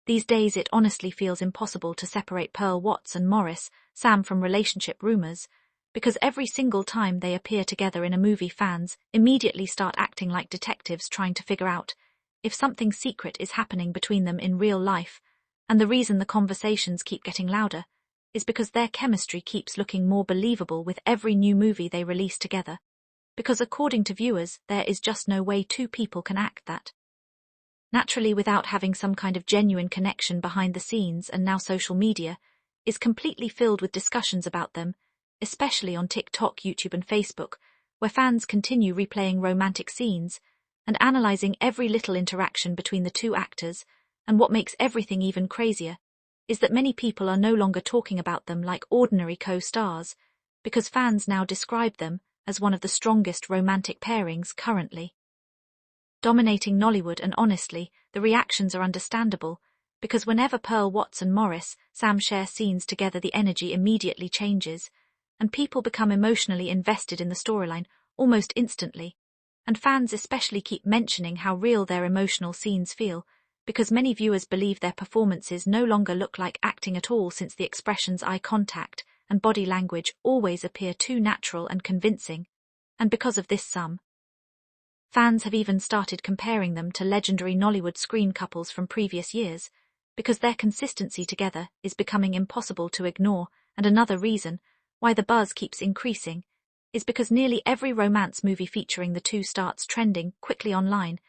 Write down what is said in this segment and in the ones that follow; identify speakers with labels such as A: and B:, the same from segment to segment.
A: These days it honestly feels impossible to separate Pearl Watts and Maurice, Sam from relationship rumors, because every single time they appear together in a movie, fans immediately start acting like detectives trying to figure out if something secret is happening between them in real life, and the reason the conversations keep getting louder is because their chemistry keeps looking more believable with every new movie they release together, because according to viewers, there is just no way two people can act that naturally without having some kind of genuine connection behind the scenes. And now social media is completely filled with discussions about them, especially on TikTok, YouTube and Facebook, where fans continue replaying romantic scenes and analyzing every little interaction between the two actors. And what makes everything even crazier is that many people are no longer talking about them like ordinary co-stars, because fans now describe them as one of the strongest romantic pairings currently dominating Nollywood. And honestly, the reactions are understandable, because whenever Pearl Watts and Maurice, Sam share scenes together, the energy immediately changes, and people become emotionally invested in the storyline almost instantly. And fans especially keep mentioning how real their emotional scenes feel, because many viewers believe their performances no longer look like acting at all, since the expressions, eye contact, and body language always appear too natural and convincing. And because of this, some fans have even started comparing them to legendary Nollywood screen couples from previous years, because their consistency together is becoming impossible to ignore. And another reason why the buzz keeps increasing is because nearly every romance movie featuring the two starts trending quickly online,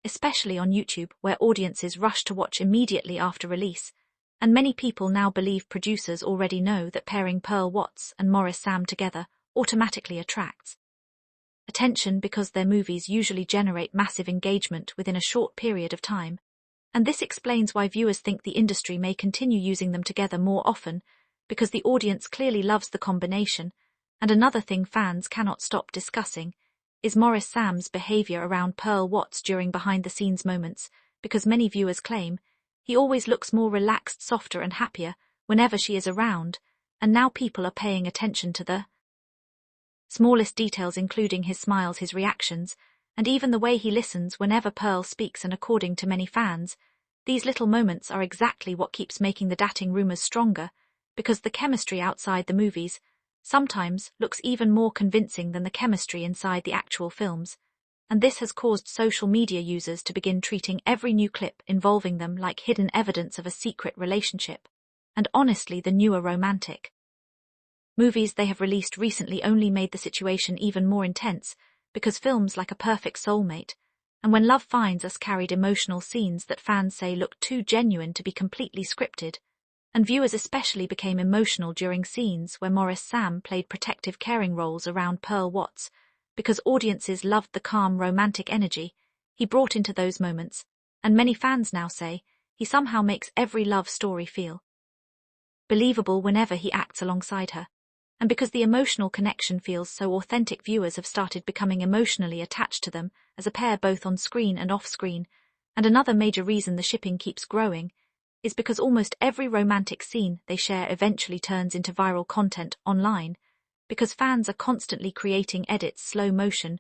A: especially on YouTube, where audiences rush to watch immediately after release. And many people now believe producers already know that pairing Pearl Watts and Maurice Sam together automatically attracts attention, because their movies usually generate massive engagement within a short period of time. And this explains why viewers think the industry may continue using them together more often, because the audience clearly loves the combination. And another thing fans cannot stop discussing is Maurice Sam's behavior around Pearl Watts during behind-the-scenes moments, because many viewers claim he always looks more relaxed, softer and happier whenever she is around. And now people are paying attention to the smallest details, including his smiles, his reactions, and even the way he listens whenever Pearl speaks. And according to many fans, these little moments are exactly what keeps making the dating rumors stronger, because the chemistry outside the movies sometimes looks even more convincing than the chemistry inside the actual films. And this has caused social media users to begin treating every new clip involving them like hidden evidence of a secret relationship. And honestly, the newer romantic movies they have released recently only made the situation even more intense, because films like A Perfect Soulmate and When Love Finds Us carried emotional scenes that fans say looked too genuine to be completely scripted. And viewers especially became emotional during scenes where Maurice Sam played protective, caring roles around Pearl Watts, because audiences loved the calm, romantic energy he brought into those moments. And many fans now say he somehow makes every love story feel believable whenever he acts alongside her. And because the emotional connection feels so authentic, viewers have started becoming emotionally attached to them as a pair, both on screen and off screen. And another major reason the shipping keeps growing is because almost every romantic scene they share eventually turns into viral content online, because fans are constantly creating edits, slow motion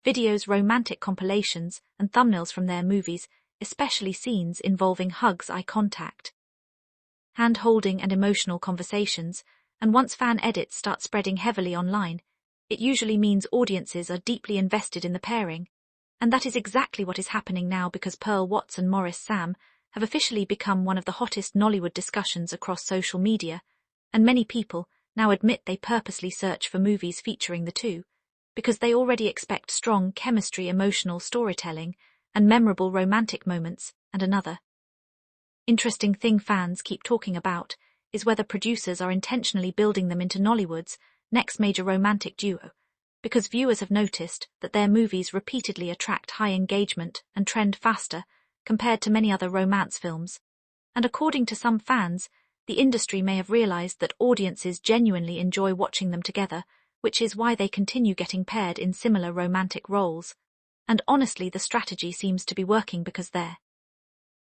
A: videos, romantic compilations, and thumbnails from their movies, especially scenes involving hugs, eye contact, hand-holding and emotional conversations. And once fan edits start spreading heavily online, it usually means audiences are deeply invested in the pairing. And that is exactly what is happening now, because Pearl Watts and Maurice Sam have officially become one of the hottest Nollywood discussions across social media. And many people now admit they purposely search for movies featuring the two, because they already expect strong chemistry, emotional storytelling, and memorable romantic moments. And another interesting thing fans keep talking about is whether producers are intentionally building them into Nollywood's next major romantic duo, because viewers have noticed that their movies repeatedly attract high engagement and trend faster compared to many other romance films. And according to some fans, the industry may have realized that audiences genuinely enjoy watching them together, which is why they continue getting paired in similar romantic roles. And honestly, the strategy seems to be working, because their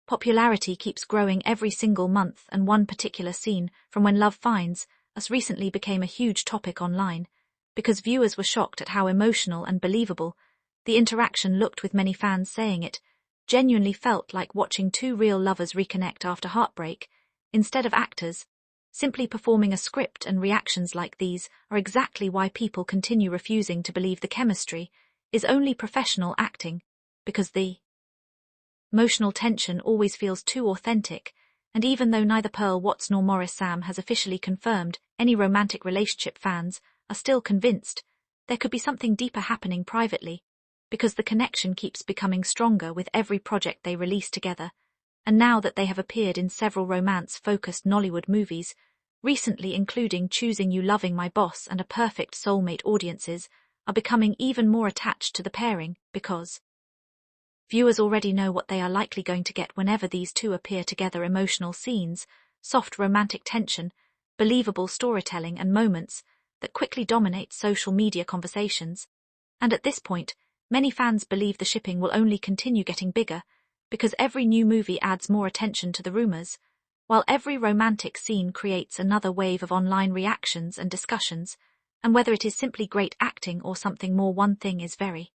A: popularity keeps growing every single month. And one particular scene from When Love Finds Us recently became a huge topic online, because viewers were shocked at how emotional and believable the interaction looked, with many fans saying it genuinely felt like watching two real lovers reconnect after heartbreak, instead of actors simply performing a script, and reactions like these are exactly why people continue refusing to believe the chemistry is only professional acting, because the emotional tension always feels too authentic, and even though neither Pearl Watts nor Maurice Sam has officially confirmed any romantic relationship, fans are still convinced there could be something deeper happening privately, because the connection keeps becoming stronger with every project they release together, and now that they have appeared in several romance-focused Nollywood movies, recently including Choosing You, Loving My Boss and A Perfect Soulmate, audiences are becoming even more attached to the pairing, because viewers already know what they are likely going to get whenever these two appear together: emotional scenes, soft romantic tension, believable storytelling, and moments that quickly dominate social media conversations. And at this point, many fans believe the shipping will only continue getting bigger, because every new movie adds more attention to the rumors, while every romantic scene creates another wave of online reactions and discussions, and whether it is simply great acting or something more, one thing is very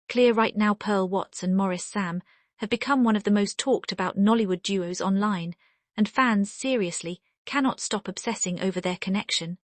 A: clear right now: Pearl Watts and Maurice Sam have become one of the most talked about Nollywood duos online, and fans seriously cannot stop obsessing over their connection.